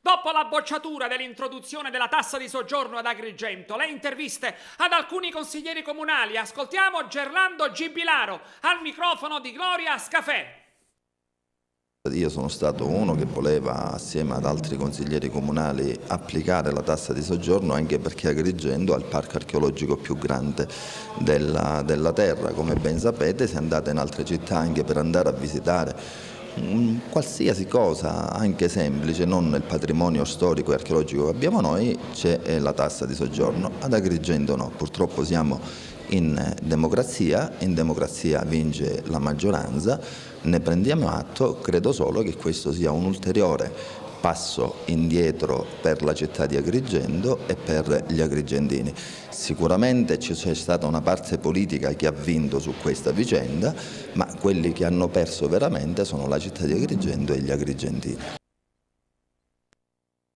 Dopo la bocciatura dell'introduzione della tassa di soggiorno ad Agrigento, le interviste ad alcuni consiglieri comunali, ascoltiamo Gerlando Gibilaro al microfono di Gloria Scafè. Io sono stato uno che voleva, assieme ad altri consiglieri comunali, applicare la tassa di soggiorno anche perché Agrigento ha il parco archeologico più grande della terra. Come ben sapete, se andate in altre città anche per andare a visitare qualsiasi cosa, anche semplice, non il patrimonio storico e archeologico che abbiamo noi, c'è la tassa di soggiorno. Ad Agrigento no, purtroppo siamo in democrazia vince la maggioranza, ne prendiamo atto, credo solo che questo sia un ulteriore passo indietro per la città di Agrigento e per gli agrigentini. Sicuramente c'è stata una parte politica che ha vinto su questa vicenda, ma quelli che hanno perso veramente sono la città di Agrigento e gli agrigentini.